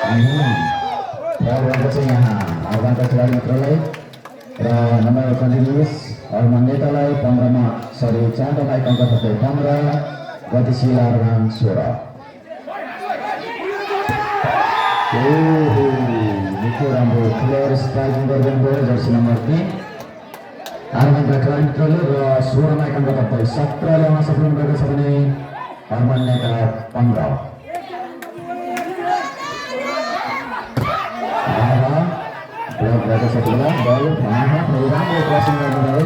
Berapa sih ya? Arman kecuali mitrolai. Nomor continuous. Arman netalai Pangrama. Sorry, canda naik angkat satu Pangra. Gati silar dan Sura. Itu rambut clear striking bergembor jersey nomor 3. Arman kecuali mitrolai. Sura naik angkat satu. Satra lama sebelum bergeser ini. Arman netalai Pangra. Blok berada sebelah baru menyerang crossing dari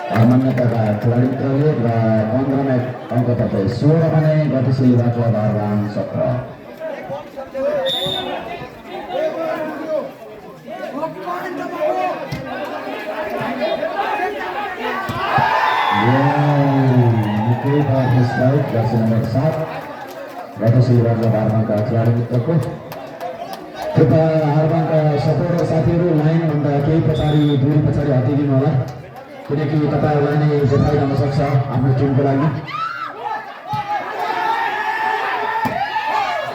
Arman kata kecuali Pangrama angkat satu. Sura mana Gati silar dan Satra. Itu bagus baik jersey nomor 1. Gati silar Arman kecuali itu. Kita Arman ka support साथीहरु line भन्दा केही पछाडी दूरी पछाडी हटिदिनु होला किनकि तपाईहरुलाई नै देखाइ गर्न सक्छ हाम्रो टिमको लागि।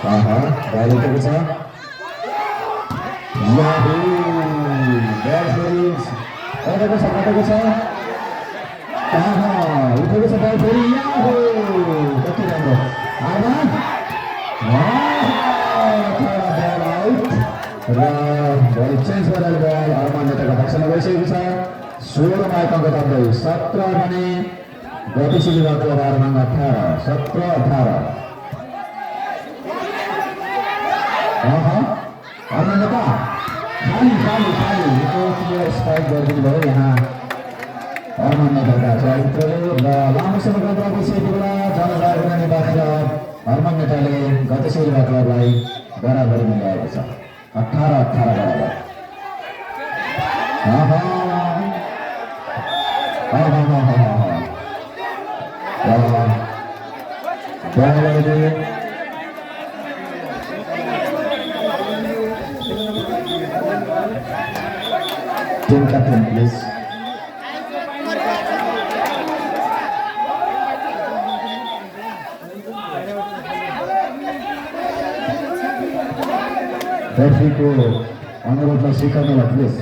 बाहिरको छ याहू बॉल कताको छ उठेको छ बल फेरि याहू कति राम्रो आर्मान र बल चेन्ज गरेर बल Arman नेताको पक्षमा गइसकेको छ। 16 मा अङ्क तान्दै 17 भने गतिशील क्लब Arman 18 17 18 Arman नेता खाली यो क्लियर स्ट्राइक गरिदिनु भयो यहाँ Arman नेताका चरित्रले र लामो समय गराएपछि बेला जनजागरण गर्ने बाख्रा Arman नेताले गतिशील क्लबलाई बराबरी मिलाएको छ 18-18 बराबर। Team captain please. रेफरी को अनुरोधलाई स्वीकार्नु प्लिज।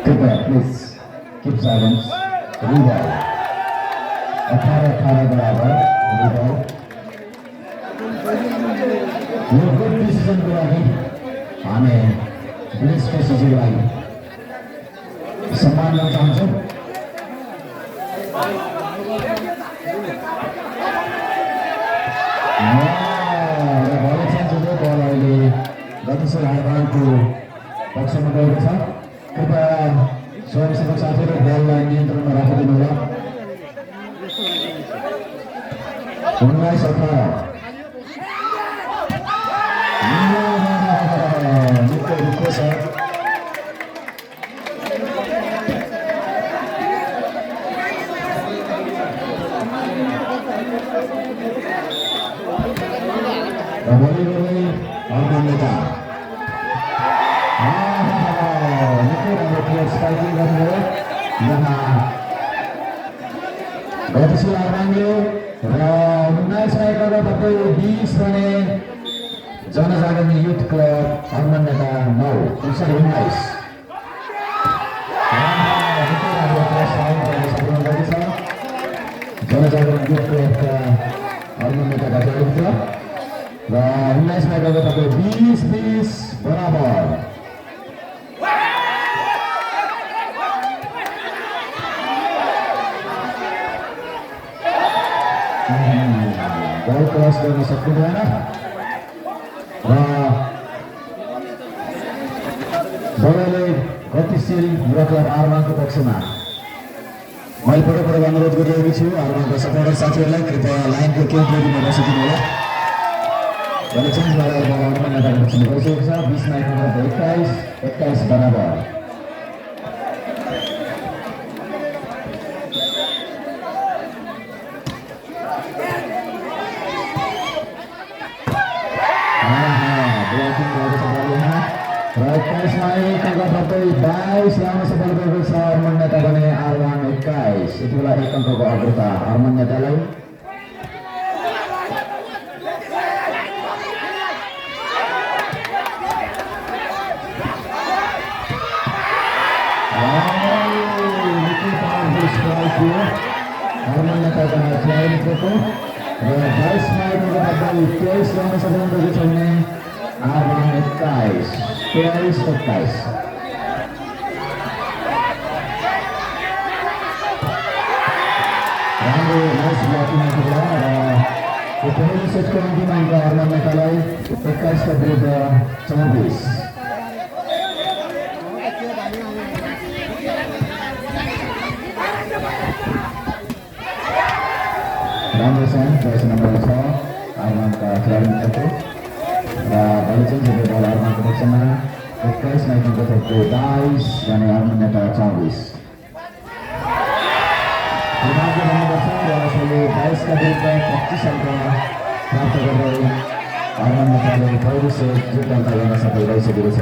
कृपया प्लिज कीप साइलेंस। रिबॉल 18-18 बराबर रिबॉल। यो गुड डिसिजनको लागि हामी पुलिस केसीजीलाई सम्मान गर्न चाहन्छौँ। गतिशील Armanको पक्षमा गएको छ। कृपया स्वयंसेवक साथीहरु बललाई नियन्त्रणमा राखिदिनु होला। 19-18 निकै रुखो छ। Arman नेता निकै राम्रो क्लियर स्ट्राइकिङ गर्नुभयो यहाँ गतिशील Armanले र 19 मा गर्दा 20 भने जनजागरण युथ क्लब Arman नेता 9 उसरी 19 जनजागरण युथ क्लबका Arman नेताका चरित्र र 19 मा गर्दा 20-20 बराबर। बल क्रस गर्न सक्नु भएन र बलले गतिशील क्लब Armanको पक्षमा। मैले पटक अनुरोध गरिरहेको छु Armanको सपोर्टर साथीहरूलाई कृपया लाइनको केन्द्रमा बसिदिनु होला। बल चेन्ज गरेर Arman नेताको पक्षमा गइसकेको छ। 20 मा 21 बराबर। र 21 मा एक अङ्क थप्दै 22 लामो सफल गरेको छ Arman नेताको यति बेला 1 अङ्कको अग्रता हर्मन नेतालाई। हर्मन नेताका खेलाडीको र 22 माइलको बदल 23 ल्याउन सक्नुहुँदो छ भने आर्मान 21 23-27। राम्रो नाइस ब्लकिङ र यो पहिलो सेटको अन्तिम अङ्क हर्मन नेतालाई 21 का विरुद्ध 24। राम्रो छ जर्सी नम्बर 6 आर्मानका खेलाडी मित्रको र भोलि चाहिँ जब बल आर्मानको पक्षमा 21 माइलको थप्को 22 भने हर्मन नेता 24। दुर्भाग्य भन्नुपर्छ र यसले 22 का विरुद्ध 25 अङ्क प्राप्त गर्दै हर्मन नेताले पहिलो सेट जित दर्ता गर्न सफल भइसकेको छ।